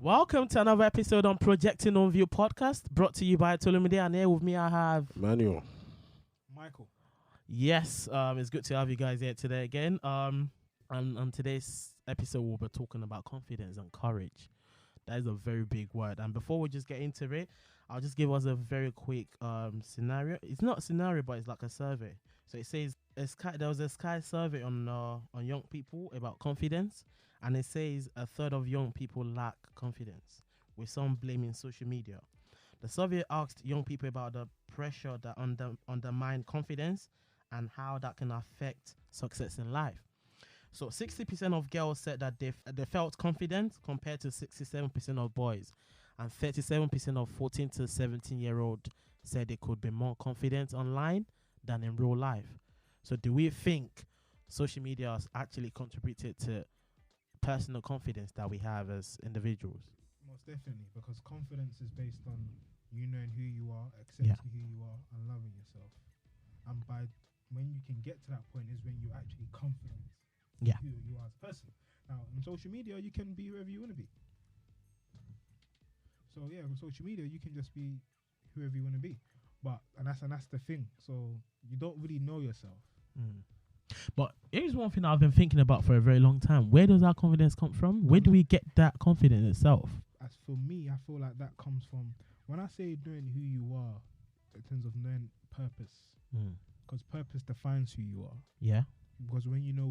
Welcome to another episode on Projecting On View podcast, brought to you by Tolumide, and here with me I have Manuel. Michael. Yes, it's good to have you guys here today again. And on today's episode we'll be talking about confidence and courage. That is a very big word. And before we just get into it, I'll just give us a very quick scenario. It's not a scenario, but it's like a survey. So it says there was a Sky survey on young people about confidence. And it says a third of young people lack confidence, with some blaming social media. The survey asked young people about the pressure that undermine confidence and how that can affect success in life. So 60% of girls said that they felt confident compared to 67% of boys. And 37% of 14 to 17-year-old said they could be more confident online than in real life. So do we think social media has actually contributed to personal confidence that we have as individuals? Most definitely, because confidence is based on you knowing who you are, accepting who you are, and loving yourself. And when you can get to that point is when you're actually confident in who you are as a person. Now, on social media, you can be whoever you want to be. So yeah, on social media, you can just be whoever you want to be. And that's the thing. So you don't really know yourself. But here's one thing I've been thinking about for a very long time. Where does our confidence come from? Where do we get that confidence itself? As for me, I feel like that comes from, when I say knowing who you are, in terms of knowing purpose, because purpose defines who you are. Yeah. Because when you know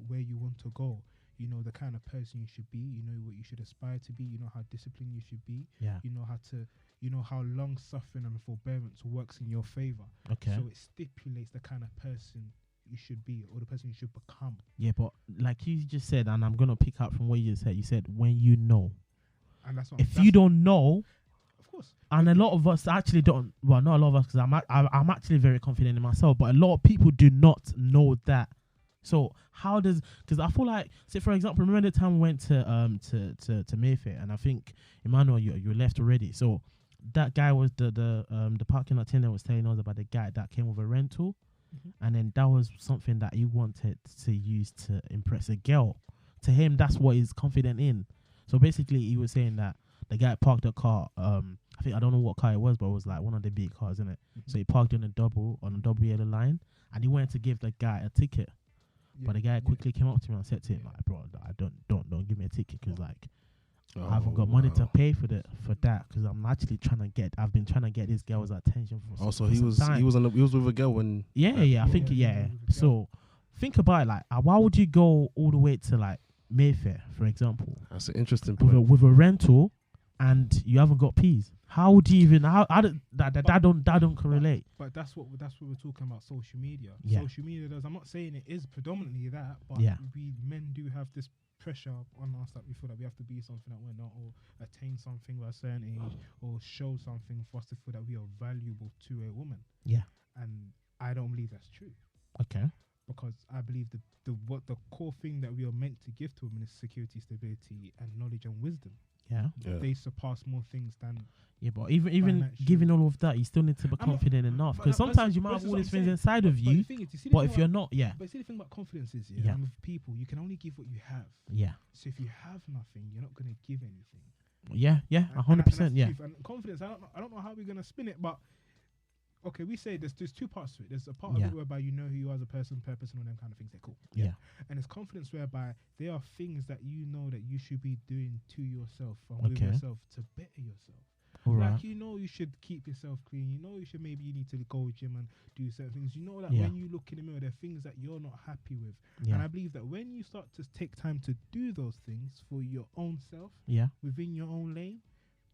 where you want to go, you know the kind of person you should be, you know what you should aspire to be, you know how disciplined you should be, you know how long suffering and forbearance works in your favor. Okay. So it stipulates the kind of person you should be or the person you should become. Yeah, but like you just said, and I'm gonna pick up from what you said when you know. And that's what if you don't know, of course. And a lot of us actually don't. Well, not a lot of us, because I'm actually very confident in myself. But a lot of people do not know that. So how does? Because I feel like, say for example, remember the time we went to Mayfair, and I think Emmanuel, you left already. So that guy was the parking attendant was telling us about the guy that came with a rental. And then that was something that he wanted to use to impress a girl. To him, that's what he's confident in. So basically, he was saying that the guy parked a car. I don't know what car it was, but it was like one of the big cars, isn't it? So he parked on a double yellow line, and he wanted to give the guy a ticket. But the guy quickly came up to me and said to him, like, "Bro, don't give me a ticket, because like I haven't got money to pay for that, because I've been trying to get this girl's attention for Also, some he was time." he was with a girl when. I think. So think about it, like, why would you go all the way to like Mayfair, for example? That's an interesting point. With a rental, and you haven't got peas. How would you even? That don't correlate. But that's what we're talking about. Social media. Yeah. Social media does. I'm not saying it is predominantly that, but we men do have this pressure on us that we feel that we have to be something that we're not, or attain something by a certain age, or show something for us to feel that we are valuable to a woman. Yeah. And I don't believe that's true. Okay. Because I believe the core thing that we are meant to give to women is security, stability, and knowledge and wisdom. Yeah. They surpass more things than. Yeah, but even giving all of that, you still need to be confident enough. Because sometimes you might have all these things inside of you, but if you're not, But see, the thing about confidence is, and with people, you can only give what you have. Yeah. So if you have nothing, you're not going to give anything. Yeah, 100%. Yeah. And confidence, I don't know how we're going to spin it, but okay, we say there's two parts to it. There's a part of it whereby you know who you are as a person, purpose, and all them kind of things. They're cool. Yeah. And there's confidence whereby there are things that you know that you should be doing to yourself and with yourself to better yourself. All right. Like, you know, you should keep yourself clean. You know, you need to go gym and do certain things. You know that when you look in the mirror, there are things that you're not happy with. Yeah. And I believe that when you start to take time to do those things for your own self, within your own lane,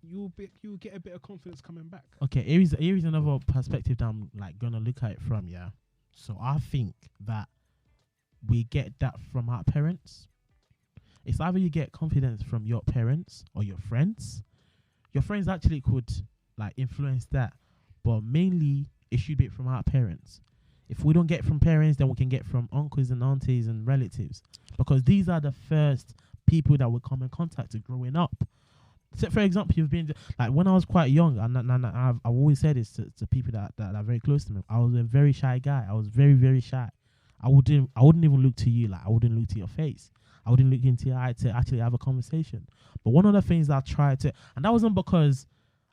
you'll get a bit of confidence coming back. Okay, here is another perspective that I'm like gonna look at it from. Yeah. So I think that we get that from our parents. It's either you get confidence from your parents or your friends. Your friends actually could like influence that, but mainly it should be from our parents. If we don't get from parents, then we can get from uncles and aunties and relatives, because these are the first people that we come in contact with growing up. So for example, you've been like when I was quite young, and I've always said this to people that are very close to me. I was a very shy guy. I was very, very shy. I wouldn't even look to you. Like, I wouldn't look to your face. I wouldn't look into your eye to actually have a conversation. But one of the things I tried to, and that wasn't because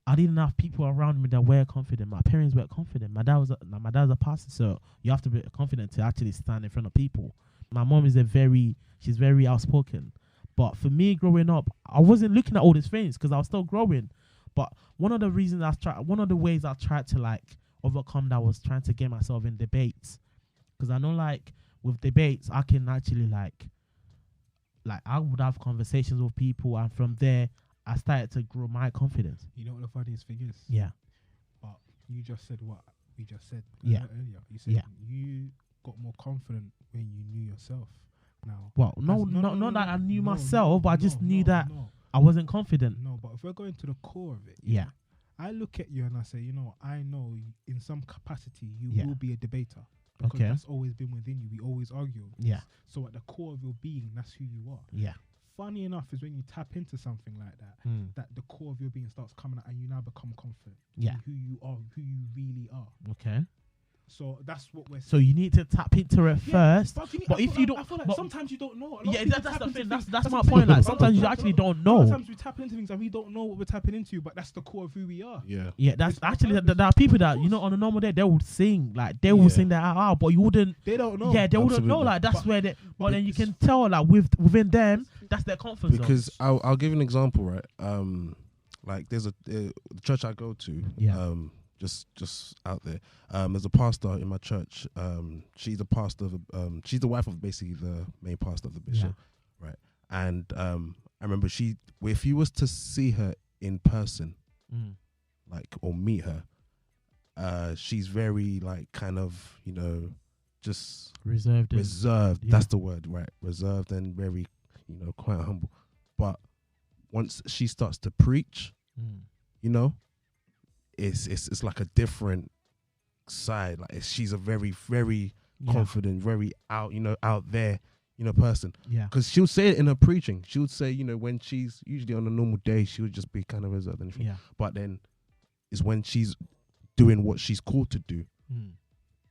I didn't have people around me that were confident. My parents were confident. My dad's a pastor, so you have to be confident to actually stand in front of people. My mom is she's very outspoken. But for me, growing up, I wasn't looking at all these things because I was still growing. But one of the ways I tried to like overcome that was trying to get myself in debates. Because I know, like, with debates, I can actually like I would have conversations with people, and from there, I started to grow my confidence. You know what the funniest thing is? Yeah. But you just said what we just said earlier. You said you got more confident when you knew yourself. Now, well, not that I knew myself, but I just knew that I wasn't confident. No, but if we're going to the core of it, yeah, I look at you and I say, you know, I know in some capacity you will be a debater. Because that's always been within you. We always argue. Yeah. So at the core of your being, that's who you are. Yeah. Funny enough is when you tap into something like that, that the core of your being starts coming out and you now become confident. Yeah. In who you are, who you really are. Okay. So that's what we're saying. So you need to tap into it first. But if you don't, I feel like sometimes you don't know. That's the thing. That's my point. Like, sometimes you actually don't know. Sometimes we tap into things and we don't know what we're tapping into, but that's the core of who we are. Yeah. Yeah, that's actually there are people that, you know, on a normal day they would sing, like they would sing that out, but you wouldn't. They don't know. Yeah, they wouldn't know. Like that's where they. But then you can tell, like, within them, that's their confidence. Because I'll give you an example, right? Like there's the church I go to. Yeah. Just out there. There's a pastor in my church. She's a pastor of she's the wife of basically the main pastor of the bishop, right? And I remember if you was to see her in person, like, or meet her, she's very like kind of, you know, just reserved. Yeah. That's the word, right? Reserved and very, you know, quite humble. But once she starts to preach, you know, it's like a different side. Like she's a very, very confident, very out there, you know, person. Yeah. Because she'll say it in her preaching. She would say, you know, when she's usually on a normal day, she would just be kind of reserved and everything. Yeah. But then it's when she's doing what she's called to do.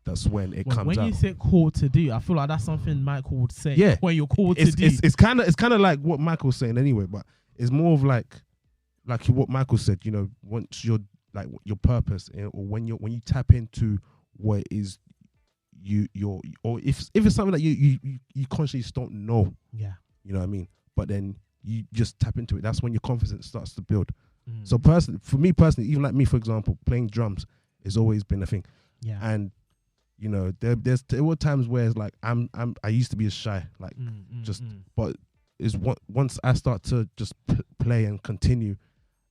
That's when it comes out. When you say called to do, I feel like that's something Michael would say. Yeah. When you're called to do. It's kind of like what Michael's saying anyway, but it's more of like what Michael said, you know, once you're like your purpose, or when you tap into what is or if it's something that you consciously just don't know, you know what I mean, but then you just tap into it, that's when your confidence starts to build. So for me personally, even like me, for example, playing drums has always been a thing, and you know there were times where it's like I used to be shy, like but is once I start to just play and continue,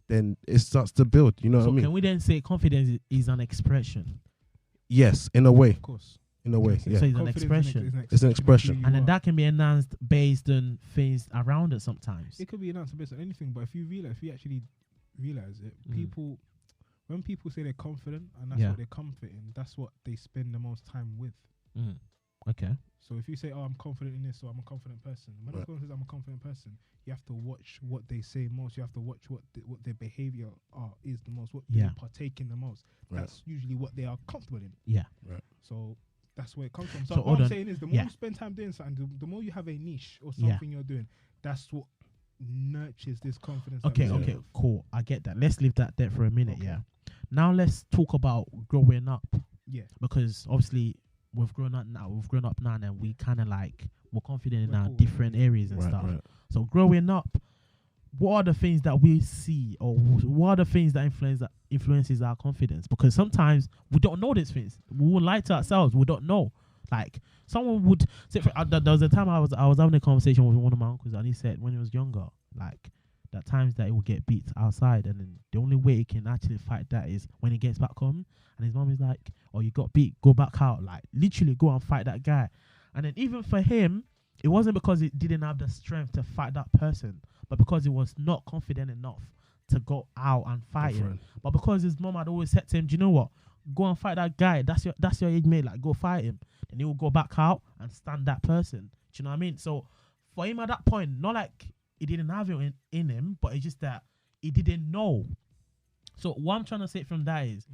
then it starts to build, you know what I mean? Can we then say confidence is an expression? Yes, in a way. Of course. In a way, yeah. So it's an expression. It's an expression. And then that can be enhanced based on things around it sometimes. It could be enhanced based on anything, but if you actually realize it, when people say they're confident and that's what they're confident, that's what they spend the most time with. Okay. So if you say, I'm confident in this, or I'm a confident person, when someone says I'm a confident person, you have to watch what they say most. You have to watch what their behavior is the most, what they partake in the most. Right. That's usually what they are comfortable in. Yeah. Right. So that's where it comes from. So what I'm saying is, the more you spend time doing something, the more you have a niche or something you're doing, that's what nurtures this confidence. Okay, cool. I get that. Let's leave that there for a minute, Now let's talk about growing up. Yeah. Because obviously we've grown up now and we kind of like, we're confident in our different areas and stuff. Right. So growing up, what are the things that we see, or what are the things that influences our confidence? Because sometimes we don't know these things. We will lie to ourselves. We don't know. Like someone would say, there was a time I was having a conversation with one of my uncles, and he said when he was younger, like that times that he will get beat outside, and then the only way he can actually fight that is when he gets back home, and his mom is like, "Oh, you got beat, go back out, like literally go and fight that guy." And then even for him, it wasn't because he didn't have the strength to fight that person, but because he was not confident enough to go out and fight him. But because his mom had always said to him, "Do you know what? Go and fight that guy. That's your age mate. Like, go fight him." Then he will go back out and stand that person. Do you know what I mean? So for him at that point, not like he didn't have it in him, but it's just that he didn't know. So what I'm trying to say from that is,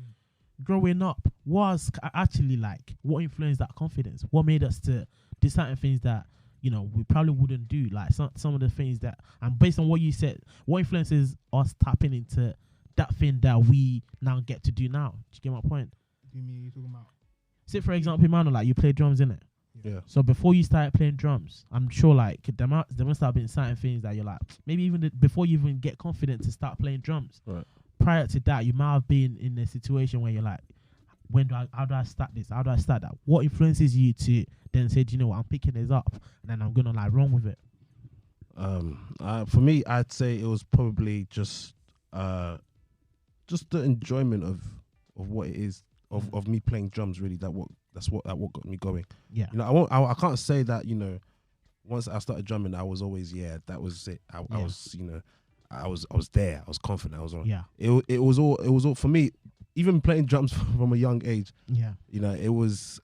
growing up was actually like, what influenced that confidence? What made us to do certain things that, you know, we probably wouldn't do? Like some of the things that, and based on what you said, what influences us tapping into that thing that we now get to do now? Do you get my point? You mean you're talking about? Say for example, Emmanuel, like you play drums, innit? Yeah. So before you started playing drums, I'm sure like there must have been certain things that you're like, maybe even before you even get confident to start playing drums. Right. Prior to that, you might have been in a situation where you're like, how do I start this? How do I start that? What influences you to then say, do you know what, I'm picking this up and then I'm gonna like run with it? For me, I'd say it was probably just the enjoyment of what it is of me playing drums. Really, that's what got me going. Yeah. You know, I can't say that, you know, once I started drumming, I was always that was it. I was, you know, I was there. I was confident. I was on. Yeah. It was all for me. Even playing drums from a young age. Yeah. You know, it was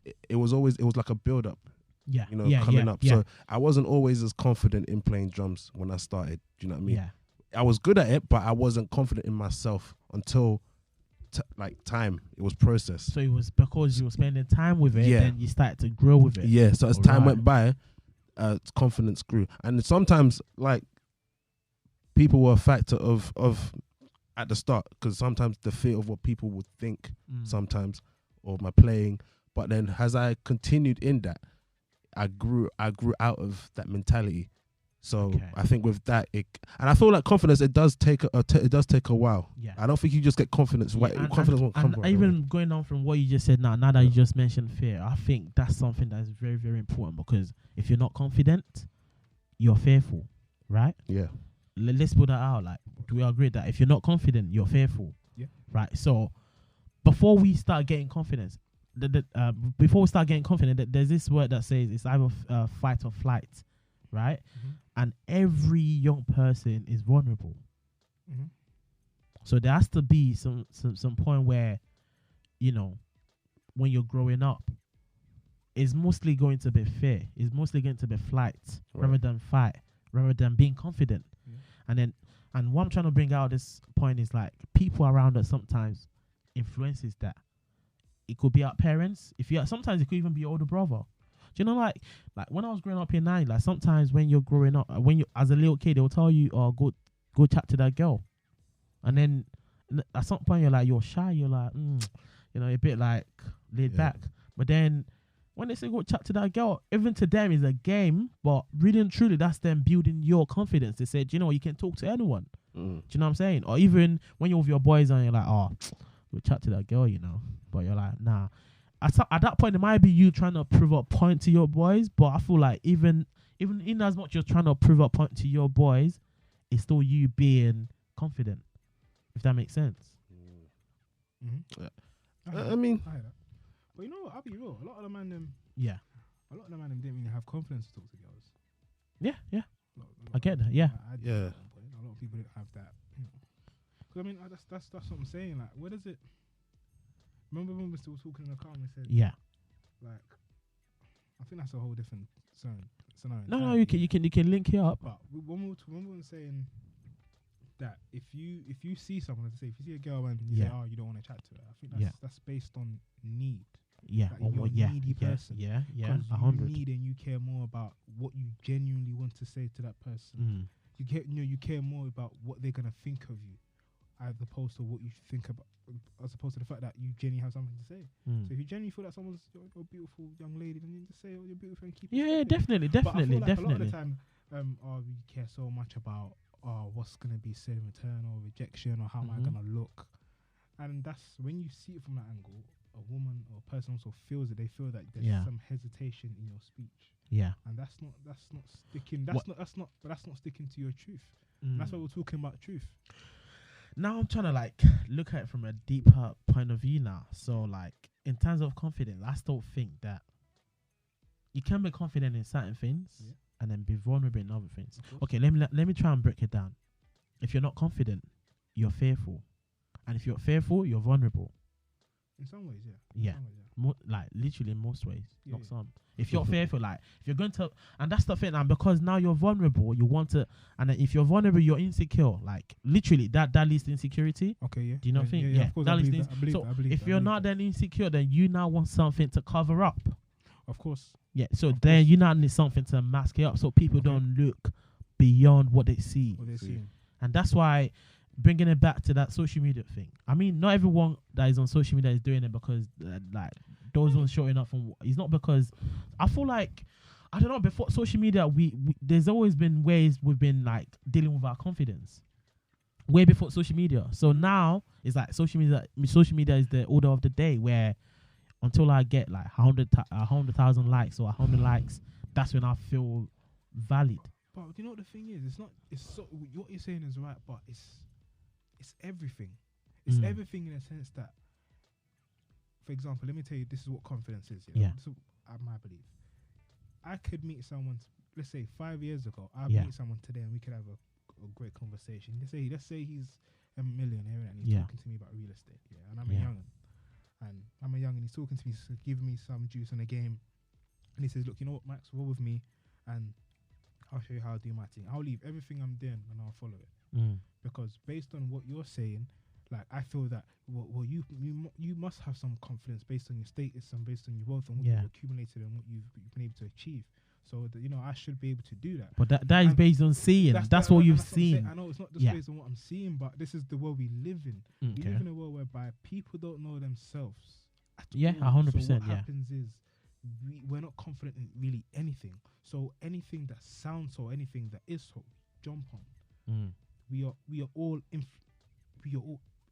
like a build up. Yeah. You know, coming up. So I wasn't always as confident in playing drums when I started. Do you know what I mean? Yeah. I was good at it, but I wasn't confident in myself until time. It was processed. So it was because you were spending time with it, Yeah. then you started to grow with it. Yeah. So as time Alright. went by, confidence grew, and sometimes like people were a factor of at the start, because sometimes the fear of what people would think sometimes of my playing, but then as I continued in that, I grew out of that mentality. So I think with that, and I feel like confidence, it does take a while. Yeah. I don't think you just get confidence. Confidence won't come. And even going on from what you just said now that you just mentioned fear, I think that's something that's very, very important, because if you're not confident, you're fearful, right? Yeah. Let's put that out. Like, do we agree that if you're not confident, you're fearful? Yeah. Right. So before we start getting confidence, there's this word that says it's either fight or flight, right? Mm-hmm. And every young person is vulnerable. Mm-hmm. So there has to be some point where, you know, when you're growing up, it's mostly going to be fear. It's mostly going to be flight rather than fight, rather than being confident. Yeah. And what I'm trying to bring out this point is like people around us sometimes influences that. It could be our parents. Sometimes it could even be your older brother. Do you know, like when I was growing up in Nine, like sometimes when you're growing up, when you as a little kid, they'll tell you, "Oh, go chat to that girl," and then at some point you're shy. You're like, you know, a bit like laid back. But then when they say go chat to that girl, even to them is a game, but really and truly, that's them building your confidence. They said, you know, you can talk to anyone. Do you know what I'm saying? Or even when you're with your boys and you're like, oh, we'll chat to that girl, you know. But you're like, nah. At that point, it might be you trying to prove a point to your boys, but I feel like even in as much you're trying to prove a point to your boys, it's still you being confident, if that makes sense. Mm-hmm. I mean, but you know, I'll be real. A lot of the man them didn't really have confidence to talk to girls. Yeah. I get that. Yeah. A lot of people didn't have that. You know. 'Cause I mean, that's what I'm saying. Like, where does it? Remember when we were still talking in the car and we said, like, I think that's a whole different scenario. No, you can link it up. But when we were saying that if you see someone, let's say if you see a girl and you say, oh, you don't want to chat to her, I think that's based on need. Yeah, like you're a needy person. Yeah, 100. You need and you care more about what you genuinely want to say to that person. You care more about what they're gonna think of you, as opposed to what you think about, as opposed to the fact that you genuinely have something to say. So if you genuinely feel that someone's a beautiful young lady, then you just say, "Oh, you're beautiful," and keep. Yeah, definitely. But I feel like a lot of the time, we care so much about what's gonna be said in return, or rejection, or how am I gonna look, and that's when you see it from that angle. A woman or a person also feels it. They feel that there's some hesitation in your speech. Yeah, and that's not sticking. That's not sticking to your truth. And that's why we're talking about truth. Now I'm trying to like look at it from a deeper point of view now. So like in terms of confidence, I still think that you can be confident in certain things and then be vulnerable in other things. Okay, let me try and break it down. If you're not confident, you're fearful, and if you're fearful, you're vulnerable. In some ways, yeah. Yeah. Some ways, yeah. Like literally in most ways, Yeah, not yeah. some. If you're fearful, like if you're going to, and that's the thing, and because now you're vulnerable, you want to, and then if you're vulnerable, you're insecure. Like literally, that leads to insecurity. Okay, yeah. Do you not yeah, think? Yeah, of course, I that leads believe to that. I believe so that. I believe if that. you're I believe not that. then insecure, then you now want something to cover up. Of course. Yeah. So Of then course. you now need something to mask it up, so people Okay. don't look beyond what they see. What they're seeing. And that's why bringing it back to that social media thing. I mean, not everyone that is on social media is doing it because like those ones showing up from. It's not because I feel like I don't know. Before social media, we there's always been ways we've been like dealing with our confidence. Way before social media. So now it's like social media. Social media is the order of the day. Where until I get like 100,000 likes or 100 likes, that's when I feel valid. But you know what the thing is? It's not. It's so. What you're saying is right, but it's everything. It's everything in a sense that, for example, let me tell you, this is what confidence is. Yeah. So my belief. I could meet someone. Let's say 5 years ago, I'd Yeah. meet someone today, and we could have a great conversation. Let's say he's a millionaire and he's Yeah. talking to me about real estate. Yeah, and I'm Yeah. a young'un. And I'm a young'un. He's talking to me, giving me some juice on the game, and he says, "Look, you know what, Max, roll with me, and I'll show you how I do my thing. I'll leave everything I'm doing and I'll follow it." Because based on what you're saying, like I feel that you must have some confidence based on your status and based on your wealth and what Yeah. you've accumulated and what you've been able to achieve. So that, I should be able to do that. But that is And based on seeing. That's what you've I'm saying. seen. I know it's not just Yeah. based on what I'm seeing, but this is the world we live in. We Okay. live in a world whereby people don't know themselves. At Yeah, all. 100%, So what yeah. happens is we're not confident in really anything. So anything that sounds so, anything that is so, jump on. We are all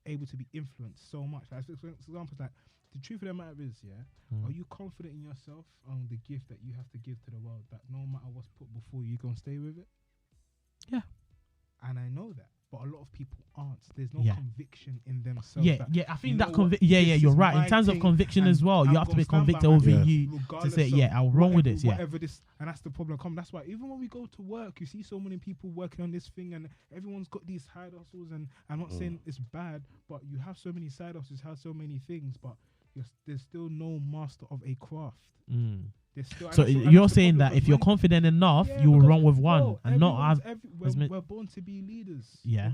able to be influenced so much. Like, for example, like the truth of the matter is, are you confident in yourself on the gift that you have to give to the world? That no matter what's put before you, gonna stay with it. Yeah. And I know that, but a lot of people aren't. There's no Yeah. conviction in themselves. Yeah, that, yeah. I think you that know what, you're is right. my In terms of thing conviction and as well, you I'm have to gonna be stand by convicted my over thing you to regardless say, of yeah, I'm wrong with this. Yeah. whatever this, and that's the problem. That's why even when we go to work, you see so many people working on this thing, and everyone's got these side hustles. And I'm not saying it's bad, but you have so many side hustles, have so many things, but there's still no master of a craft. There's still, So you're saying that if you're confident enough, you will run with one and not have. We're born to be leaders. Yeah.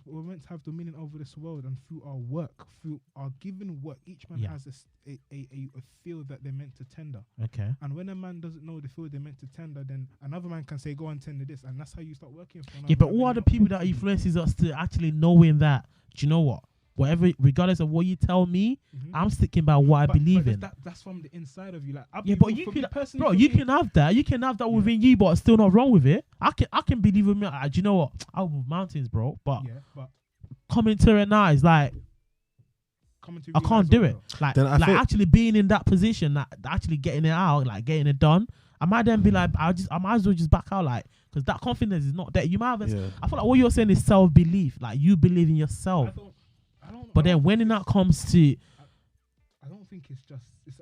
We're meant to have dominion over this world, and through our work, through our given work, each man Yeah. has a field that they're meant to tender. Okay. And when a man doesn't know the field they're meant to tender, then another man can say, "Go and tender this," and that's how you start working for. Yeah, but man, who are you're the not people meant that to be. influences us to actually knowing that? Do you know what? Whatever, regardless of what you tell me, Mhm. I'm sticking by what I believe in. That's from the inside of you. Like, I Yeah, believe but you for can, me personally, bro. for You me- can have that. You can have that within you, but still not wrong with it. I can believe in me. Do you know what? I'll move mountains, bro. But Yeah, but coming to it now is like coming to I can't realize do what it. though? Like, Then I like feel- actually being in that position, like actually getting it out, like getting it done. I might then be like, I might as well just back out, like, because that confidence is not there. You might have. Yeah. I feel like what you're saying is self belief, like you believe in yourself. But then when it comes to I don't think it's just it's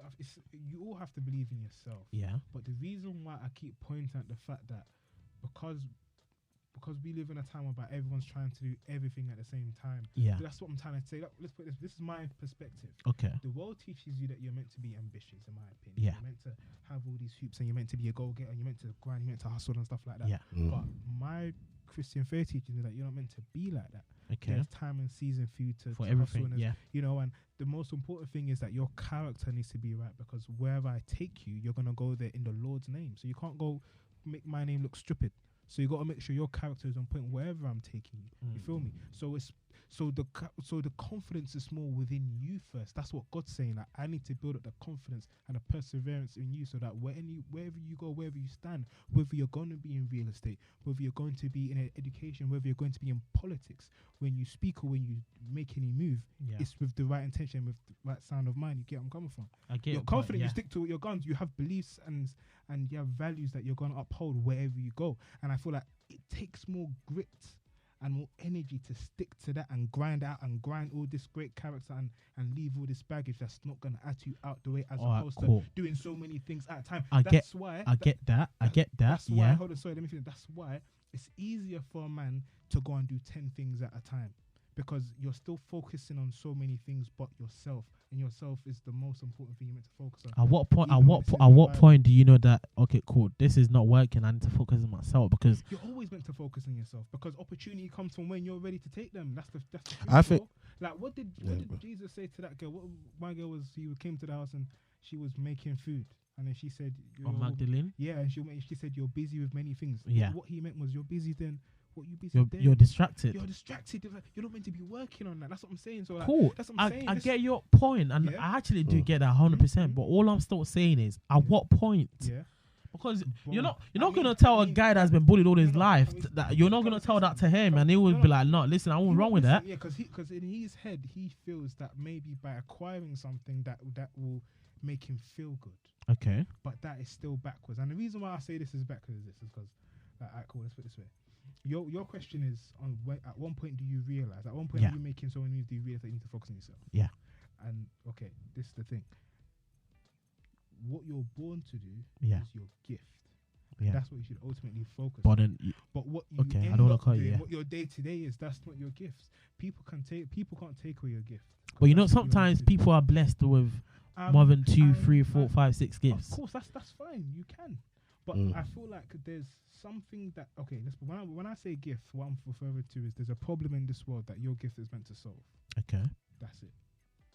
you all have to believe in yourself. yeah, But the reason why I keep pointing at the fact that because we live in a time where everyone's trying to do everything at the same time. yeah, That's what I'm trying to say. Let's put this. This is my perspective. okay, The world teaches you that you're meant to be ambitious, in my opinion. Yeah. You're meant to have all these hoops, and you're meant to be a goal-getter, and you're meant to grind, you're meant to hustle and stuff like that. yeah, But my Christian faith teaches me that you're not meant to be like that. okay, There's time and season for you to for hustle everything, and yeah, and the most important thing is that your character needs to be right, because wherever I take you, you're gonna go there in the Lord's name. So you can't go make my name look stupid. So you got to make sure your character is on point wherever I'm taking you. You feel me? So it's so the confidence is more within you first. That's what God's saying. Like, I need to build up the confidence and the perseverance in you, so that wherever you go, wherever you stand, whether you're going to be in real estate, whether you're going to be in education, whether you're going to be in politics, when you speak or when you make any move, yeah. it's with the right intention, with the right sound of mind. You get where I'm coming from. I get You're it, but confident. yeah. You stick to your guns. You have beliefs and you have values that you're going to uphold wherever you go. And I feel like it takes more grit and more energy to stick to that and grind all this great character and leave all this baggage that's not going to add you out the way, as Alright, opposed cool. to doing so many things at a time. I get that. That's why. Yeah. Hold on, sorry. Let me finish. That's why it's easier for a man to go and do 10 things at a time, because you're still focusing on so many things but yourself, and yourself is the most important thing you're meant to focus on. At what point? Even when it's in At the what Bible. point do you know that? Okay, cool. This is not working. I need to focus on myself because You're always meant to focus on yourself, because opportunity comes from when you're ready to take them. That's the truth, I think- bro. Like, what did Jesus say to that girl? My girl was, he came to the house and she was making food, and then she said, Magdalene. yeah, and she said, you're busy with many things. Yeah. What he meant was, you're busy then. What you busy then? You're distracted. You're distracted. You're not meant to be working on that. That's what I'm saying. So like, Cool. that's what I'm saying. I get your point, and Yeah. I actually do get that 100%. Mhm. But all I'm still saying is, at what point? Yeah. Because Bro, you're not I gonna mean- tell I a mean- guy that's been bullied all his No, life I mean, that you're not gonna tell that to him, no, and he would no, be no. like, "No, listen, I won't wrong with that." Yeah, because in his head he feels that maybe by acquiring something that will make him feel good, Okay. but that is still backwards. And the reason why I say this is backwards is because, alright, cool. Let's put it this way. Your question is on at one point do you realize? At one point Yeah. are you making so many moves? Do you realize that you need to focus on yourself? Yeah. And okay, this is the thing. What you're born to do Yeah. is your gift. Yeah. That's what you should ultimately focus But on. then, But what you Okay, I end don't wanna up call you, doing, yeah. what your day to day is, that's not your gifts. People can't take away your gift. but you know, That's what you sometimes do. people are blessed with more than 2, 3, 4, 5, 6 gifts. Of course, that's fine. You can, but I feel like there's something that when I say gift, what I'm referring to is there's a problem in this world that your gift is meant to solve. Okay. That's it.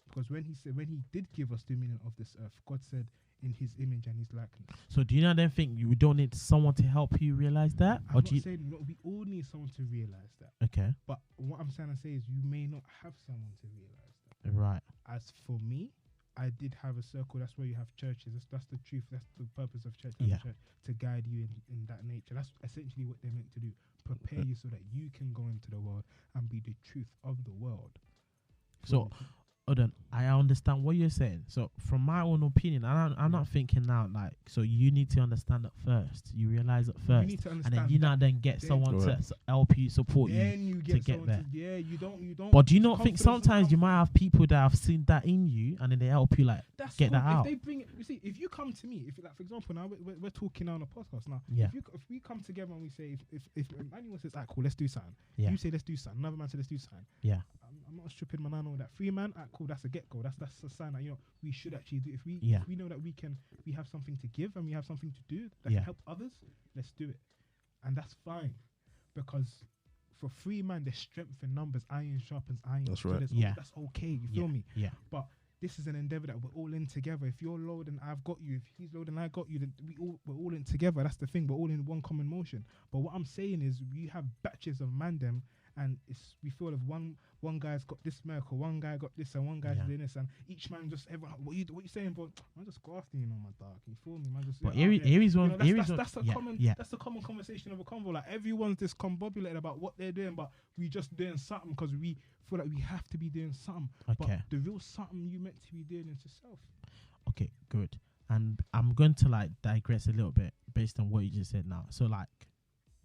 Because when he did give us dominion of this earth, God said, in His image and His likeness. So do you not then think you don't need someone to help you realize that, I'm or not do you? saying we all need someone to realize that, Okay. but what I'm trying to say is you may not have someone to realize that. Right. As for me, I did have a circle. That's where you have churches. That's the truth. That's the purpose of church. Yeah. Church, to guide you in that nature. That's essentially what they're meant to do. Prepare you so that you can go into the world and be the truth of the world. So, hold on, I understand what you're saying. So, from my own opinion, I'm not thinking now like. So you need to understand it first. You realize it you first, need to and understand. then you now then get then- someone to help you, support you. Then you get get someone there. yeah, you don't. But do you not think confidence sometimes will you come might have people that have seen that in you, and then they help you like That's get that cool. out? If they bring it, you see, if you come to me, if like for example, now we're talking now on a podcast now. Yeah. If we come together and we say, if anyone says, "Ah, cool, let's do something," Yeah. you say, "Let's do something." Another man says, "Let's do something." Yeah. I'm not a stupid man. I know that. 3 man, cool. That's a get go. That's a sign that we should actually do. If we know that we have something to give and we have something to do that can help others, let's do it, and that's fine, because for 3 man, there's strength in numbers. Iron sharpens iron. That's So right. that's okay. You feel me? Yeah. But this is an endeavor that we're all in together. If you're low, then I've got you. If he's low, then I got you. Then we're all in together. That's the thing. We're all in one common motion. But what I'm saying is, we have batches of mandem, and we feel if one guy's got this miracle, one guy got this, and one guy's doing this, and each man just everyone. What you saying, bro? I'm just grafting, my dog. You feel me, man? Just But out there. Aries one. That's the common. That's the common conversation of a convo. Like everyone's discombobulated about what they're doing, but we just doing something because we feel like we have to be doing something. Okay. But the real something you meant to be doing is yourself. Okay, good. And I'm going to like digress a little bit based on what you just said now. So like,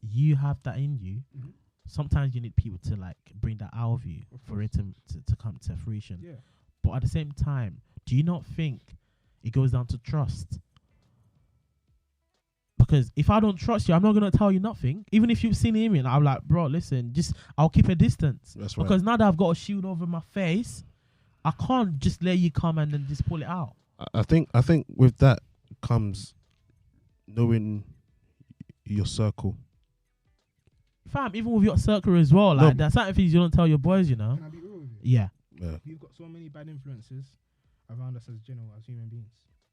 you have that in you. Mm-hmm. Sometimes you need people to like bring that out of you Of for it to come to fruition. Yeah. But at the same time, do you not think it goes down to trust? Because if I don't trust you, I'm not gonna tell you nothing. Even if you've seen him, and I'm like, bro, listen, I'll keep a distance. That's right. Because now that I've got a shield over my face, I can't just let you come and then just pull it out. I think with that comes knowing your circle. Fam, even with your circle as well, like there's certain things you don't tell your boys, you know. Can I be real with you? Yeah. Yeah. We've got so many bad influences around us as human beings.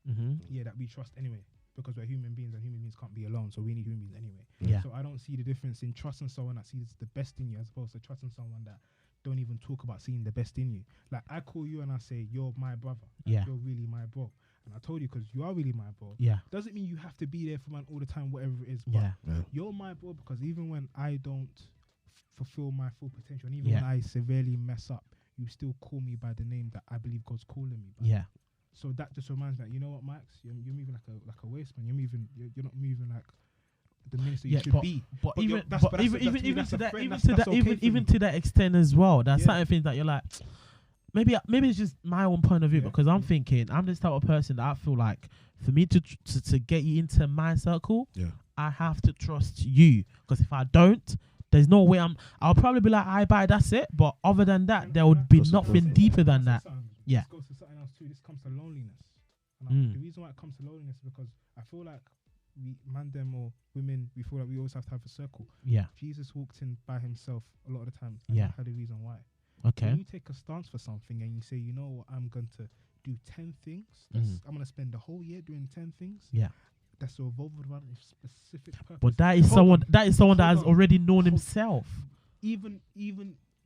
Mm-hmm. Yeah, that we trust anyway. Because we're human beings and human beings can't be alone, so we need human beings anyway. Yeah. So I don't see the difference in trusting someone that sees the best in you as opposed to trusting someone that don't even talk about seeing the best in you. Like I call you and I say, you're my brother. Yeah. You're really my bro. And I told you because you are really my bro. Yeah. Doesn't mean you have to be there for man all the time, whatever it is. But Yeah. you're my bro because even when I don't fulfill my full potential and even when I severely mess up, you still call me by the name that I believe God's calling me by. Yeah. So that just reminds me, you know what, Max? You're moving like a waste man. You're not moving like the minister you should be. But But even you're- that's- but that's- even that's- even that's to a that friend, even that's- to that's that okay for even me. to that extent as well, there's Yeah. certain things that you're like, maybe it's just my own point of view, Yeah. because I'm thinking I'm this type of person that I feel like for me to get you into my circle, Yeah. I have to trust you, because if I don't, There's no way I'll probably be like, I buy, that's it. But other than that, there would be nothing deeper than that. Yeah. This goes to something else too. This comes to loneliness. And the reason why it comes to loneliness is because I feel like we, them or women, we feel like we always have to have a circle. Yeah. Jesus walked in by himself a lot of the time. Yeah. Had a reason why. Okay. When you take a stance for something and you say, you know what, I'm going to do 10 things. I'm going to spend the whole year doing 10 things. Yeah. That's revolved around a specific purpose. But that is someone that has already known himself. Even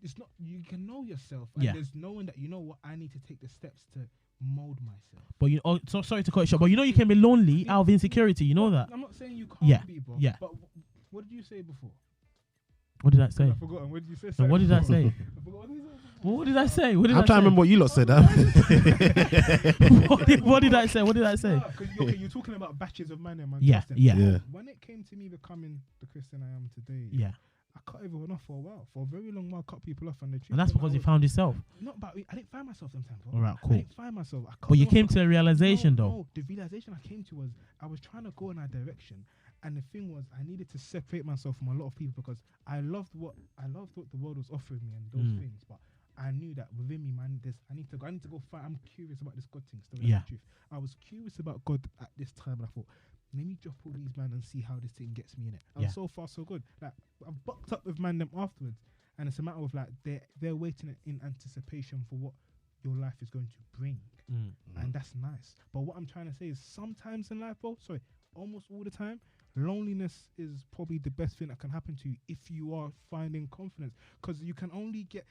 it's not, you can know yourself, and there's knowing that, you know what, I need to take the steps to mold myself. But so sorry to cut you short, but you can be lonely out of insecurity. You know that. I'm not saying you can't be, bro. Yeah. But what did you say before? What did I say? I've forgotten. What did you say? No, what did I say? I forgot what you said. What did I say? I'm trying to remember what you lot said. What did I say? What did I say? Because you're talking about batches of man and man. Yeah. When it came to me becoming the Christian I am today, I cut everyone off for a while. For a very long while, I cut people off, and that's because you found yourself. Not about. I didn't find myself sometimes. All right, cool. I didn't find myself. But you came to a realization, though. No, the realization I came to was I was trying to go in that direction, and the thing was I needed to separate myself from a lot of people because I loved what the world was offering me and those things, but I knew that within me, man, I need to go find. I'm curious about this God thing. The truth. I was curious about God at this time, and I thought, let me drop all these man and see how this thing gets me in it. And so far so good. Like I've bucked up with man them afterwards, and it's a matter of like they're waiting in anticipation for what your life is going to bring, and that's nice. But what I'm trying to say is sometimes in life, almost all the time, loneliness is probably the best thing that can happen to you if you are finding confidence, because you can only get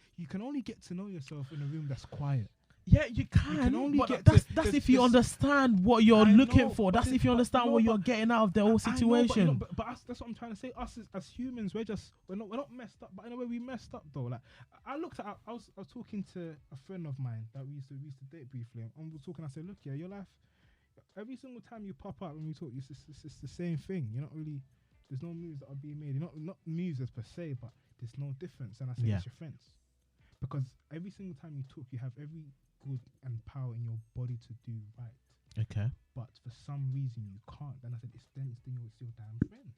to know yourself in a room that's quiet. Yeah, you can only but that's if you understand what you're looking for. That's if you understand what you're getting out of the whole situation. But that's what I'm trying to say. Us as humans, we're not messed up. But in a way, we messed up though. Like I was talking to a friend of mine that we used to date briefly, and we were talking. I said, look, your life. Every single time you pop up when we talk, it's the same thing. You're not really. There's no moves that are being made. You're not moves per se, but there's no difference. And I say it's your friends, because every single time you talk, you have every good and power in your body to do right. Okay. But for some reason you can't. And I said, it's your damn friends,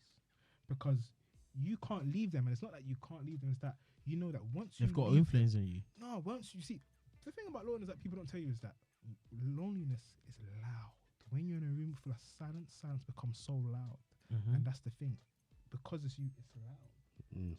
because you can't leave them. And it's not that you can't leave them. It's that you know that once they've got influence on you. No, once you see, the thing about loneliness that people don't tell you is that loneliness is loud. When you're in a room full of silence becomes so loud. And that's the thing. Because it's you, it's loud.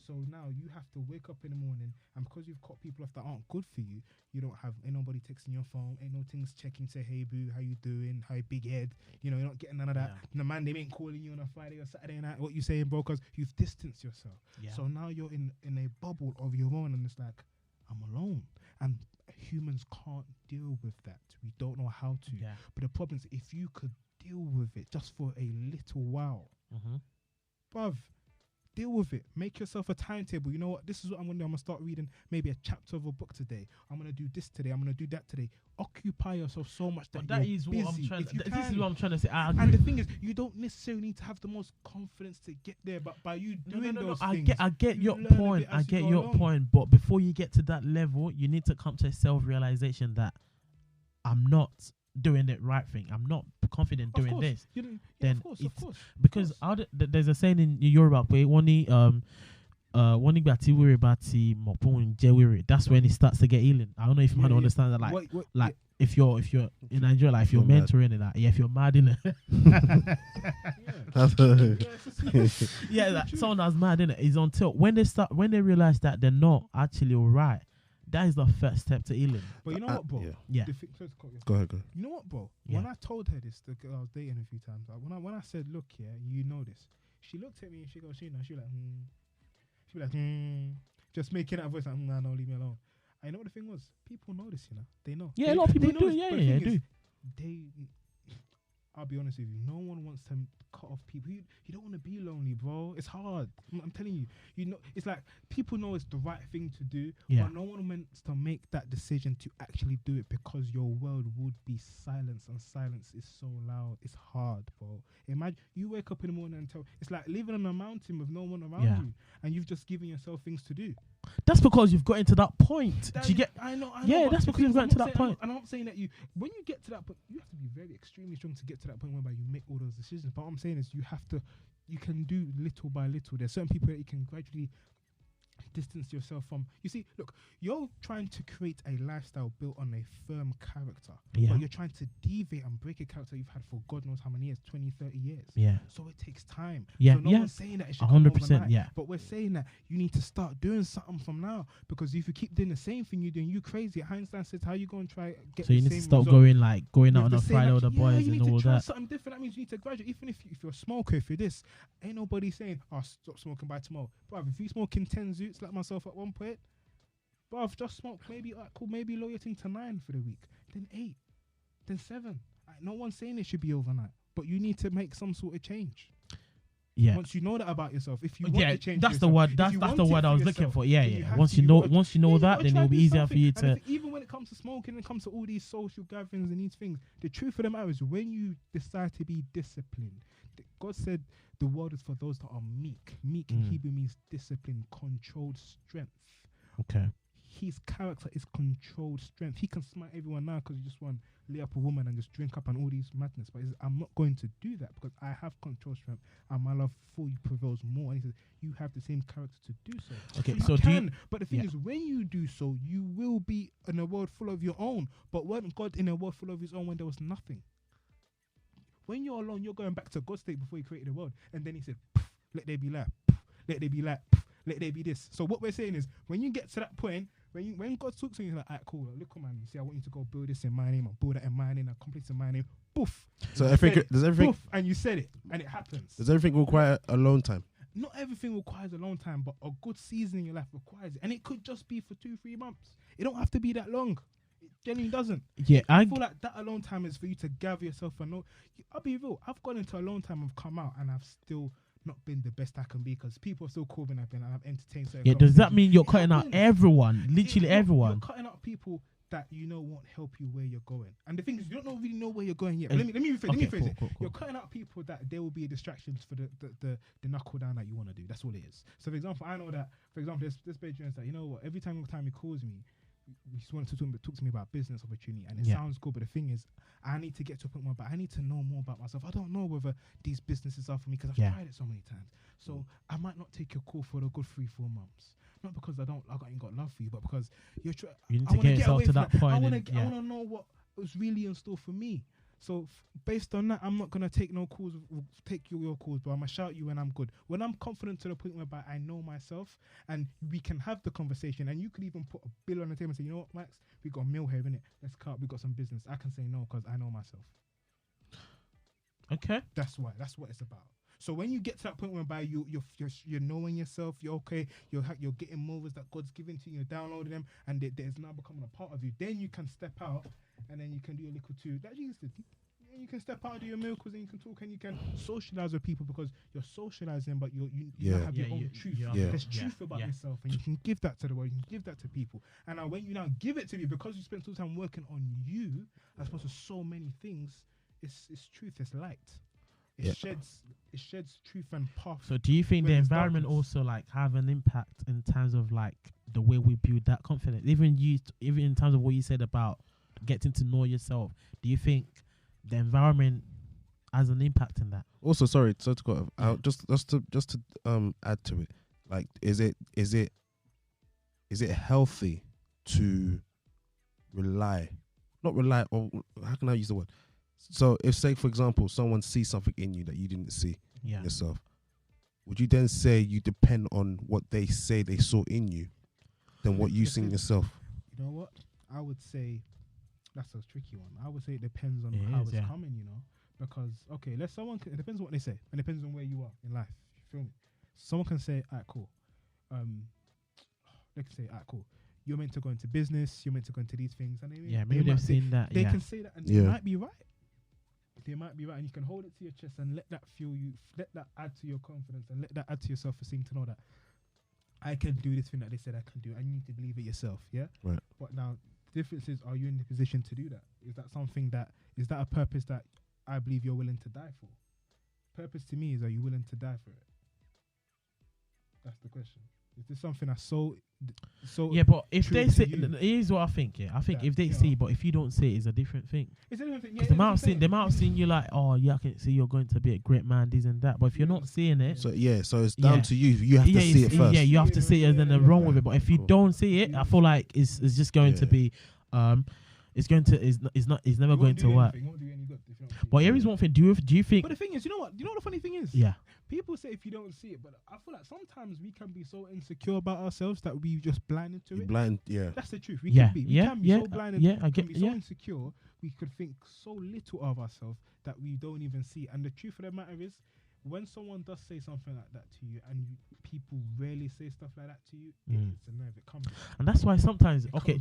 So now you have to wake up in the morning, and because you've caught people off that aren't good for you, you don't have ain't nobody texting your phone, ain't no things checking, say, hey boo, how you doing, how you big head, you're not getting none of that. The man, they ain't calling you on a Friday or Saturday night, what you saying, bro, because you've distanced yourself. So now you're in a bubble of your own, and it's like, I'm alone. And humans can't deal with that. We don't know how to. But the problem is, if you could deal with it just for a little while, bruv, deal with it. Make yourself a timetable. You know what? This is what I'm going to do. I'm going to start reading maybe a chapter of a book today. I'm going to do this today. I'm going to do that today. Occupy yourself so much that that you're is busy. what I'm trying. This is can. what I'm trying to say. And the thing is, you don't necessarily need to have the most confidence to get there, but by you doing those things, I get your point. I get your along. point. But before you get to that level, you need to come to a self-realization that I'm not doing the right thing. I'm not confident doing this. Then of course. Because there's a saying in Yoruba pé wọ́n nígbà tí wèrè bá ti mọ̀ pé òun jẹ́ wèrè, that's when it starts to get healing. I don't know if you understand that. Like if you're in Nigeria, like if you're mentoring and that, if you're mad in it, like someone that's mad in it is until when they realize that they're not actually alright. That is the first step to healing. But you know what, bro? Yeah. Go ahead. You know what, bro? When I told her this, the girl I was dating a few times, like when I said, look, you know this, she looked at me and she goes, she was like, just making that voice like, nah, no, leave me alone. I know what the thing was. People know this, They know. Yeah, a lot of people do. Yeah, do. I'll be honest with you. No one wants to cut off people. You don't want to be lonely, bro. It's hard. I'm telling you. It's like people know it's the right thing to do, but no one wants to make that decision to actually do it because your world would be silence, and silence is so loud. It's hard, bro. Imagine you wake up in the morning and it's like living on a mountain with no one around you, and you've just given yourself things to do. That's because you've got into that point. Do you get? I know. Yeah, that's because you've got into that point. And I'm not saying that when you get to that point, you have to be very extremely strong to get to that point whereby you make all those decisions. But what I'm saying is you can do little by little. There's certain people that you can gradually distance yourself from. You see, look, you're trying to create a lifestyle built on a firm character, but you're trying to deviate and break a character you've had for God knows how many years, 20, 30 years. So it takes time. So no one's saying that it should 100%. But we're saying that you need to start doing something from now, because if you keep doing the same thing you're doing, you crazy. Einstein said, how you going to try get so the you need same to start result? going out on a Friday with the boys you and need to all try that. something different. That means you need to graduate. Even if you're a smoker, if you're this, ain't nobody saying, oh, stop smoking by tomorrow. But if you smoking 10 zoots like myself at one point, bruv, just smoke maybe cool, maybe lower your thing to 9 for the week, then 8, then 7. No one's saying it should be overnight, but you need to make some sort of change. Once you know that about yourself, if you want to change, that's the word. That's the word I was looking for. Once you know that, then it'll be easier for you to. Even when it comes to smoking, when it comes to all these social gatherings and these things, the truth of the matter is, when you decide to be disciplined, God said the world is for those that are meek. Meek in Hebrew means discipline, controlled strength. Okay. His character is controlled strength. He can smite everyone now because you just want to lay up a woman and just drink up and all these madness. But he says, I'm not going to do that because I have controlled strength and my love for you prevails more. And he says, you have the same character to do so. Okay, you so can. But the thing is, when you do so, you will be in a world full of your own. But weren't God in a world full of his own when there was nothing? When you're alone, you're going back to God's state before he created the world. And then he said, let there be light. Let there be light. Let there be this. So what we're saying is, when you get to that point, when God talks to you, he's like, alright, cool, look, man, you see, I want you to go build this in my name, or build that in my name, a complex in my name. Poof. So does everything, poof, and you said it, and it happens. Does everything require alone time? Not everything requires a long time, but a good season in your life requires it. And it could just be for 2-3 months. It don't have to be that long. It genuinely doesn't. Yeah, I feel like that alone time is for you to gather yourself and know. I'll be real. I've gone into a long time. I've come out and I've still not been the best I can be because people are still calling me up and I've entertained. Yeah, does that mean you're cutting out everyone? Literally everyone. You're cutting out people that you know won't help you where you're going. And the thing is, you don't really know where you're going yet. Let me rephrase it. Cool. You're cutting out people that there will be a distraction for the knuckle down that you want to do. That's all it is. So, for example, I know that, this Bedouin that, you know what, every time he calls me, he just wanted to talk to me about business opportunity, and it sounds good, but the thing is, I need to get to a point where I need to know more about myself. I don't know whether these businesses are for me because I've tried it so many times. So I might not take your call for a good 3-4 months. Not because I ain't got love for you, but because you need to get yourself to that point. I want to know what was really in store for me. So based on that, I'm not gonna take no calls, take your calls, but I'm gonna shout you when I'm good. When I'm confident to the point whereby I know myself, and we can have the conversation, and you could even put a bill on the table and say, you know what, Max, we got a meal here, innit? Let's cut. We got some business. I can say no because I know myself. Okay, that's what it's about. So when you get to that point whereby you're knowing yourself, you're okay, you're getting movies that God's given to you, you're downloading them, and there's now becoming a part of you. Then you can step out, and then you can do a little too. That Jesus did. You can step out, do your miracles, and you can talk, and you can socialize with people because you're socializing, but you have your own truth. There's truth about yourself, and you can give that to the world. You can give that to people. And now when you now give it to me, because you spent so much time working on you, as opposed to so many things, it's truth. It's light. It sheds truth and path. So do you think the environment also like have an impact in terms of like the way we build that confidence? Even in terms of what you said about getting to know yourself, do you think the environment has an impact in that? Also, sorry to go out, just to add to it, like is it healthy to not rely, or how can I use the word? So if, say, for example, someone sees something in you that you didn't see yourself, would you then say you depend on what they say they saw in you than what you see in yourself? You know what? I would say that's a tricky one. I would say it depends on how it's coming, you know, because, okay, it depends on what they say, and it depends on where you are in life. You feel me? Someone can say, alright, cool. They can say, alright, cool. You're meant to go into business, you're meant to go into these things. And maybe they've seen that. They can say that, and they might be right. They might be right, and you can hold it to your chest and let that fuel you, let that add to your confidence, and let that add to your self-esteem to know that I can do this thing that they said I can do, and you need to believe it yourself, Right. But now, the difference is, are you in the position to do that? Is that a purpose that I believe you're willing to die for? Purpose to me is, are you willing to die for it? That's the question. Is this something that's so? Yeah, but if true they to say, you? here's what I think. Yeah, I think That, if they yeah. see, but if you don't say it, it's a different thing. It's a different thing. Yeah, Because they might have seen you like, oh yeah, I can see you're going to be a great man, this and that. But if you're not seeing it, So it's down to you. You have to see it first. Yeah, you have to see it, and then wrong with it. But if you Cool. don't see it, I feel like it's just going to be, it's never going to work. But here is one thing. Do you think? But the thing is, you know what? You know what the funny thing is? Yeah. People say if you don't see it, but I feel like sometimes we can be so insecure about ourselves that we just blinded to You it. blind, yeah. That's the truth. We Yeah, can be. We yeah, can be yeah, so blinded. yeah, I can get- be so yeah. insecure. We could think so little of ourselves that we don't even see. And the truth of the matter is, when someone does say something like that to you, and people rarely say stuff like that to you, it's a nerve. It comes. And that's why sometimes, okay,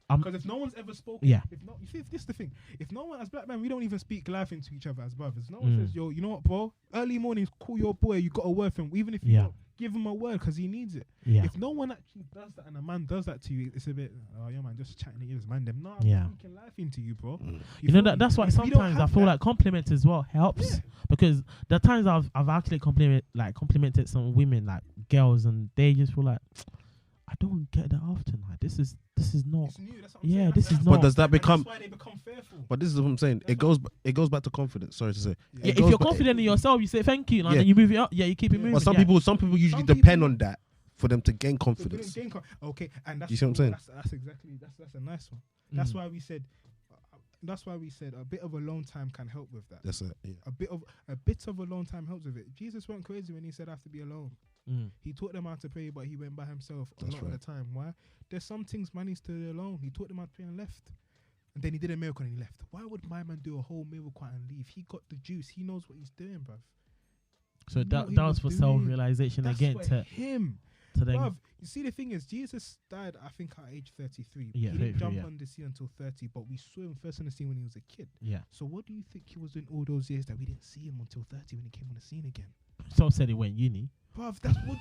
Because if no one's ever spoken, Yeah. If no, you see, this is the thing. If no one, as black men, we don't even speak life into each other as brothers. No one says, "Yo, you know what, bro? Early mornings, call your boy. You got a word for him, even if you don't give him a word because he needs it." yeah, If no one actually does that, and a man does that to you, it's a bit, oh, yeah, man, just chatting at you, man. Them, no, I'm Yeah. speaking life into you, bro. you know feel me? that's why If we don't sometimes I have feel that- like compliments as well helps because the times I've actually complimented some women like girls and they just feel like I don't get that often. Like this is not. It's new, that's what I'm Yeah, saying. this That's is why- not- But does that and become? That's why they become fearful. But this is what I'm saying. It goes back to confidence. Sorry to say. Yeah, It if goes you're back- confident in yourself, you say thank you, and Yeah. then you move it up. Yeah, you keep it moving. But some yeah. people usually Some depend people- on that for them to gain So confidence. they don't gain okay, and that's You see what I'm saying? That's exactly that's a nice one. That's why we said. That's why we said a bit of alone time can help with that. That's it. Yeah. A bit of alone time helps with it. Jesus went crazy when he said I have to be alone. He taught them how to pray, but he went by himself a That's lot of right. the time. Why? There's some things man needs to do alone. He taught them how to pray and left. And then he did a miracle and he left. Why would my man do a whole miracle and leave? He got the juice. He knows what he's doing, bruv. So He knew that what he was for doing. self-realization That's again for to him. then. Bruv, you see, the thing is, Jesus died, I think, at age 33. Yeah, he 33, didn't jump yeah. on the scene until 30, but we saw him first on the scene when he was a kid. Yeah. So what do you think he was doing all those years that we didn't see him until 30 when he came on the scene again? Some said he went uni. Bruv, that's what,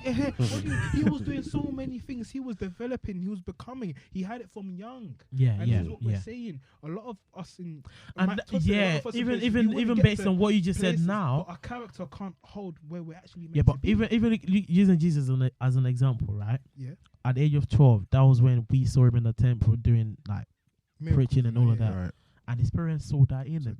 he was doing so many things. He was developing. He was becoming. He had it from young. Yeah, And yeah, this is what yeah. we're saying. A lot of us in And Matt Todd said a lot yeah, of us in even places we wouldn't even get based to on what you just said places, now. but our character can't hold where we're actually meant Yeah, to but be. even using Jesus as an example, right? Yeah. At the age of 12, that was when we saw him in the temple doing like Miracles preaching and all of yeah. that. Right. And his parents saw that in So- him.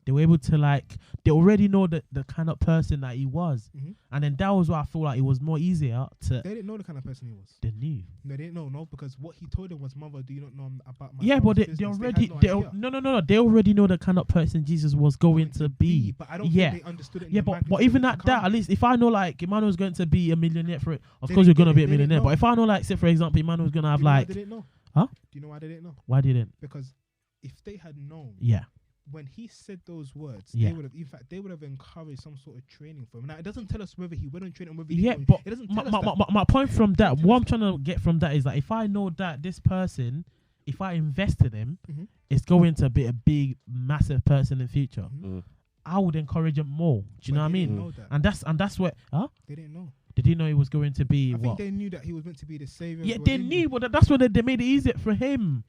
They were able to they already know the kind of person that he was. Mhm. And then that was why I feel like it was more easier to They didn't know the kind of person he was. they knew. No, they didn't know, no, because what he told them was, "Mother, do you not know about my Yeah, but father's they business?" already had they no idea. no they already know the kind of person Jesus was going to be. But I don't Yeah. think they understood it. In Yeah, the but magnitude even it at to that, come. at least if I know like Emmanuel's going to be a millionaire for it, of They course you're didn't gonna get be it, a they didn't millionaire. know. But if I know like say for example Emmanuel's gonna have Do you know why like they didn't know? Huh? Do you know why they didn't know? why didn't? Because if they had known, Yeah. when he said those words, Yeah. they would have, in fact, they would have encouraged some sort of training for him. Now it doesn't tell us whether he went on training or whether he Yeah, didn't. but It doesn't my, tell us that. my point from that, what I'm trying to get from that is like if I know that this person, if I invest in him, Mhm. it's going to be a big, massive person in the future. Mm. I would encourage him more. Do you know what I But they didn't mean? know that. And that's what. Huh? They didn't know. Did he know he was going to be I what? think they knew that he was meant to be the savior. Yeah, but they didn't knew, but that's why they made it easier for him.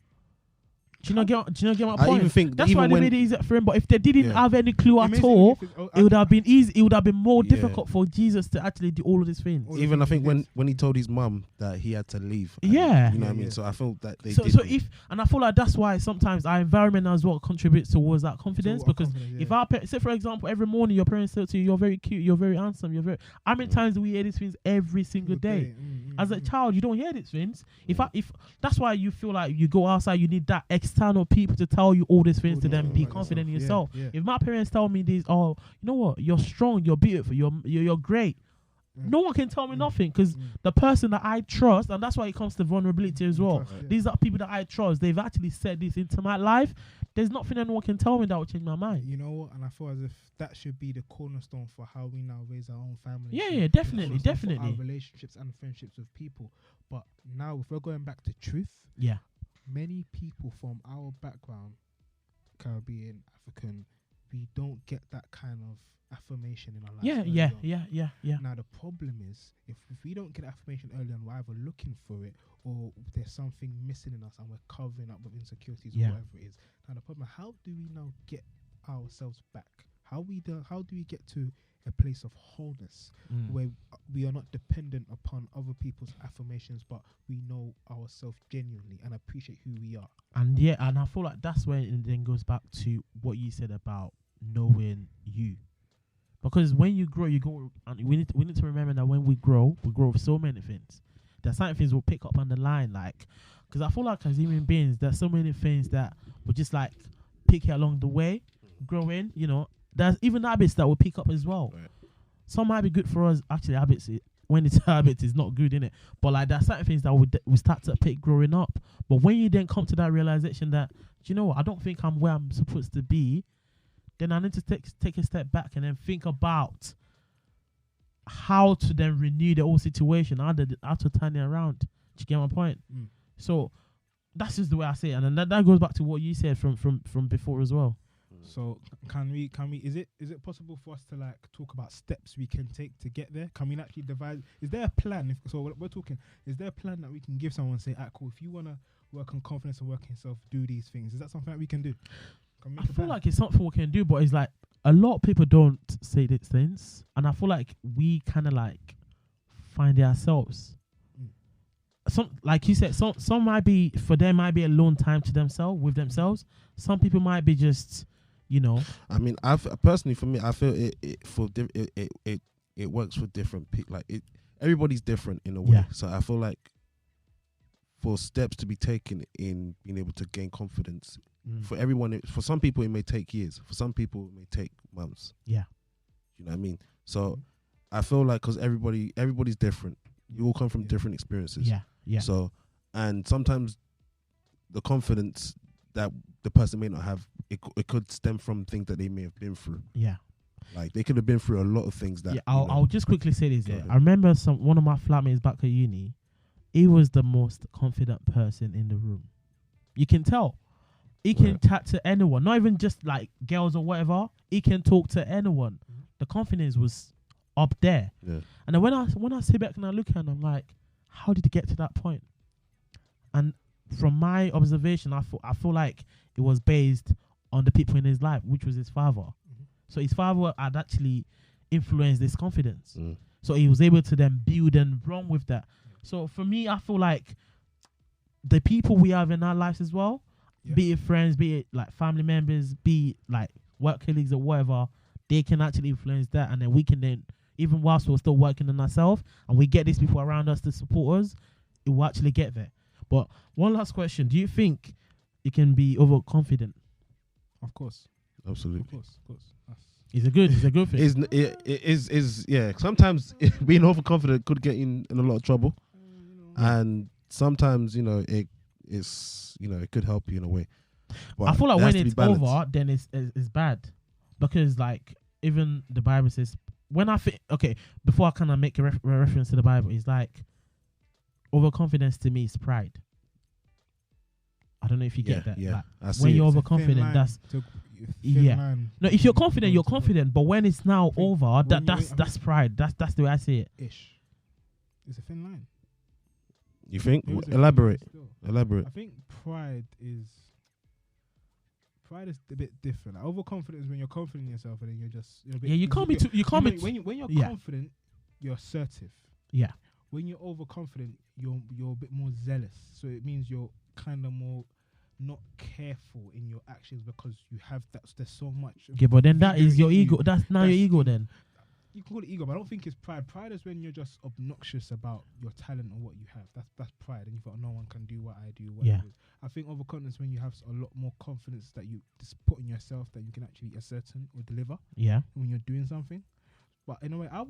Do you not get my I point? even think That's even why they when- made it easier for him. But if they didn't Yeah. have any clue It at makes it all, easy for- it would have been easy. It would have been more Yeah. difficult for Jesus to actually do all of these things. All the Even I things think he did. when he told his mum that he had to leave. and, Yeah. You know what I Yeah, mean? yeah. So I felt that they So did. I feel like that's why sometimes our environment as well contributes towards that confidence. So Because confidence, if yeah. our say for example, every morning your parents say to you, "You're very cute, you're very handsome, you're very." How many times do we hear these things every single day? As a child, you don't hear these things. If that's why you feel like you go outside, you need that external people to tell you all these things to then be confident in yourself. Yeah. If my parents tell me this, oh, you know what, you're strong, you're beautiful, you're great. No one can tell me nothing because the person that I trust, and that's why it comes to vulnerability as well. Trust, yeah. These are people that I trust. They've actually said this into my life. There's nothing anyone can tell me that will change my mind. You know what? And I feel as if that should be the cornerstone for how we now raise our own family. Yeah, So yeah, the definitely, cornerstone for definitely. Our relationships and friendships with people. But now, if we're going back to truth, Yeah, many people from our background, Caribbean, African, we don't get that kind of affirmation in our lives. yeah, early yeah, on. yeah. Now the problem is if we don't get affirmation early on, we're either looking for it or there's something missing in us and we're covering up with insecurities Yeah. or whatever it is. Now the problem, how do we now get ourselves back? How do we get to a place of wholeness where we are not dependent upon other people's affirmations, but we know ourselves genuinely and appreciate who we are? And and I feel like that's where it then goes back to what you said about knowing you. Because when you grow, and we need to remember that when we grow with so many things. There's certain things we'll pick up on the line, like, because I feel like as human beings, there's so many things that we just like pick it along the way, growing. There's even habits that we'll pick up as well. Right. Some might be good for us. Actually, habits, when it's habits, is not good, innit? But like, there's certain things that we start to pick growing up. But when you then come to that realization that, do you know what, I don't think I'm where I'm supposed to be, then I need to take a step back and then think about how to then renew the whole situation, how to turn it around. Do you get my point? So that's just the way I say it, and then that goes back to what you said from before as well. So can we? Is it possible for us to like talk about steps we can take to get there? Can we actually devise? Is there a plan? We're talking. Is there a plan that we can give someone? Say, cool. If you wanna work on confidence and work on yourself, do these things. Is that something that we can do? I feel like it's something we can do, but it's like a lot of people don't say these things, and I feel like we kind of like find it ourselves. Some, like you said, some might be, for them might be alone time to themselves with themselves. Some people might be just, I mean, personally, for me, I feel it works for different people. Like everybody's different in a way. Yeah. So I feel like for steps to be taken in being able to gain confidence, for everyone, for some people it may take years. For some people it may take months. Yeah. You know what I mean? So I feel like because everybody's different. You all come from different experiences. Yeah. Yeah. So, and sometimes the confidence that the person may not have, it could stem from things that they may have been through. Yeah. Like they could have been through a lot of things that. Yeah. I'll just quickly say this. Yeah. I remember one of my flatmates back at uni. He was the most confident person in the room. You can tell. He can chat to anyone, not even just like girls or whatever. He can talk to anyone. The confidence was up there. Yeah. And then when I sit back and I look at him, I'm like, how did he get to that point? And from my observation, I feel like it was based on the people in his life, which was his father. So his father had actually influenced this confidence. So he was able to then build and run with that. So for me, I feel like the people we have in our lives as well, be it friends, be it like family members, be it like work colleagues or whatever, they can actually influence that. And then we can then, even whilst we're still working on ourselves and we get these people around us to support us, it will actually get there. But one last question. Do you think you can be overconfident? Of course. Absolutely. Of course. It's a good thing. It is, yeah. Sometimes being overconfident could get in a lot of trouble. And sometimes, it could help you in a way. But I feel like when it's over, then it's bad. Because like, even the Bible says, when I think, before I kind of make a reference to the Bible, it's like, overconfidence to me is pride. I don't know if you get that. Yeah. Like, when you're overconfident, that's no. If you're confident, you're confident. But when it's now over, that's pride. That's the way I see it. It's a thin line. You think? Elaborate. I think pride is a bit different. Like, overconfidence is when you're confident in yourself and then you're just you can't be too. You can't be when you're confident, you're assertive. Yeah. When you're overconfident, you're a bit more zealous. So it means you're kind of more not careful in your actions because you have that. There's so much. Yeah, but then that is your ego. That's your ego then. You can call it ego, but I don't think it's pride. Pride is when you're just obnoxious about your talent and what you have. That's pride, and you thought no one can do what I do. I think overconfidence when you have a lot more confidence that you just put in yourself that you can actually ascertain or deliver. Yeah. When you're doing something, but in a way, I'll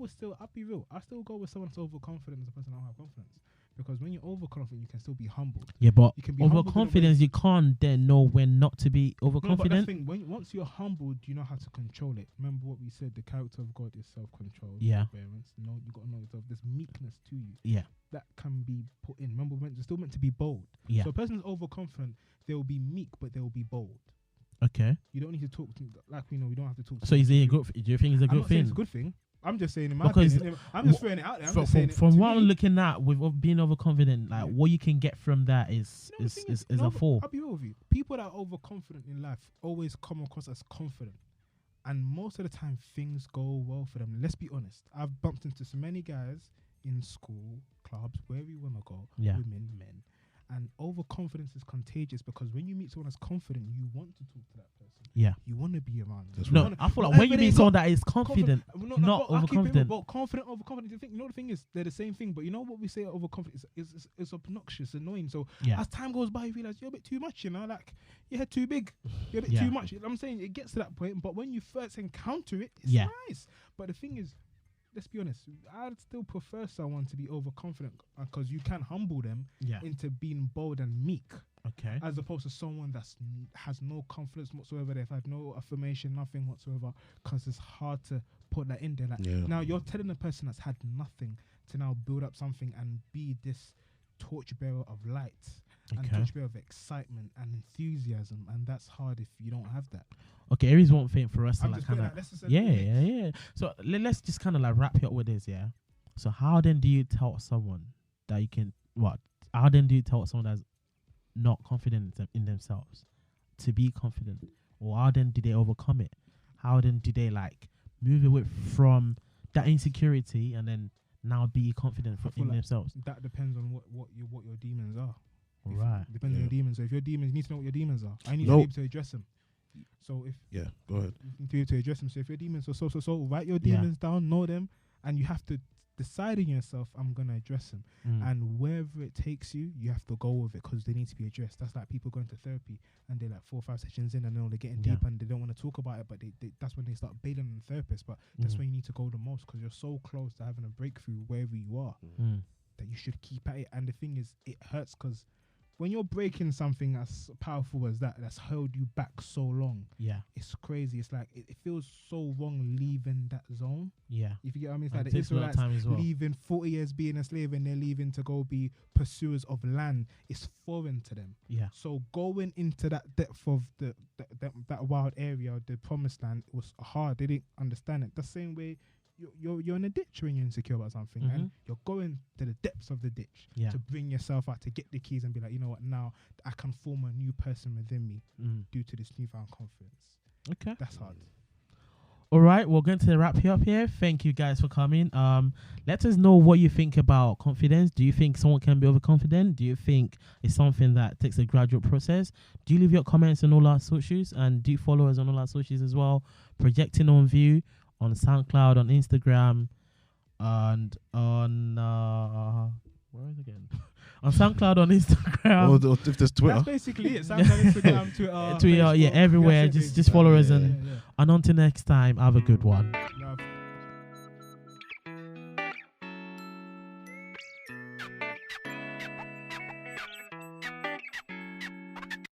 be real. I still go with someone that's overconfident as a person I don't have confidence. Because when you're overconfident, you can still be humbled. Yeah, but overconfidence, you can't then know when not to be overconfident. No, but that's the thing. Once you're humbled, you know how to control it. Remember what we said, the character of God is self-control. Yeah. You got to know yourself. There's meekness to you. Yeah. That can be put in. Remember, it's still meant to be bold. Yeah. So a person is overconfident, they will be meek, but they will be bold. Okay. You don't need to talk to, like we know, we don't have to talk to. So is it a good? Do you think it's a good thing? It's a good thing. I'm just saying in my opinion. I'm just throwing it out there. From what I'm looking at with being overconfident, like what you can get from that is a fall. I'll be real with you. People that are overconfident in life always come across as confident, And most of the time, things go well for them. Let's be honest. I've bumped into so many guys in school, clubs, wherever you want to go, women, men. And overconfidence is contagious because when you meet someone that's confident, you want to talk to that person. Yeah. You want to be around them. No, I feel like when you meet someone that is confident, not overconfident. But confident, overconfident. You know the thing is, they're the same thing. But you know what we say overconfident is obnoxious, annoying. So as time goes by, you realize you're a bit too much, you know, like your head too big. You're a bit too much. I'm saying it gets to that point, but when you first encounter it, it's nice. But the thing is, let's be honest, I'd still prefer someone to be overconfident because you can humble them into being bold and meek. Okay. As opposed to someone that has no confidence whatsoever. They've had no affirmation, nothing whatsoever, because it's hard to put that in there. Like now you're telling a person that's had nothing to now build up something and be this torchbearer of light and torchbearer of excitement and enthusiasm, and that's hard if you don't have that. Okay, there is one thing for us to like kind of So let's just kind of like wrap it up with this, So how then do you tell someone that you can How then do you tell someone that's not confident in themselves to be confident, or how then do they overcome it? How then do they like move away from that insecurity and then now be confident in themselves? That depends on what your demons are. Right. Depends on your demons. So if your demons, you need to know what your demons are. I need to be able to address them. So if go ahead. To address them. So if your demons are so, write your demons down, know them, and you have to decide in yourself, I'm gonna address them. And wherever it takes you, you have to go with it because they need to be addressed. That's like people going to therapy and they're like 4 or 5 sessions in and they're getting deep and they don't want to talk about it, but they that's when they start bailing on the therapist. But that's when you need to go the most because you're so close to having a breakthrough wherever you are that you should keep at it. And the thing is, it hurts because when you're breaking something as powerful as that's held you back so long, it's crazy. It's like it feels so wrong leaving that zone. Yeah, if you get what I mean, it's like the Israelites leaving 40 years being a slave and they're leaving to go be pursuers of land. It's foreign to them. Yeah. So going into that depth of that wild area, the promised land, it was hard. They didn't understand it. The same way. You're in a ditch when you're insecure about something and you're going to the depths of the ditch to bring yourself out, to get the keys and be like, you know what, now I can form a new person within me due to this newfound confidence. Okay. That's hard. All right, we're going to wrap it up here. Thank you guys for coming. Let us know what you think about confidence. Do you think someone can be overconfident? Do you think it's something that takes a gradual process? Do you leave your comments on all our socials, and do you follow us on all our socials as well? Projecting on View on SoundCloud, on Instagram, and on where is it again? On SoundCloud, on Instagram. Or if there's Twitter. That's basically it. SoundCloud, Instagram, Twitter, Facebook, everywhere. Just follow us and until next time, have a good one.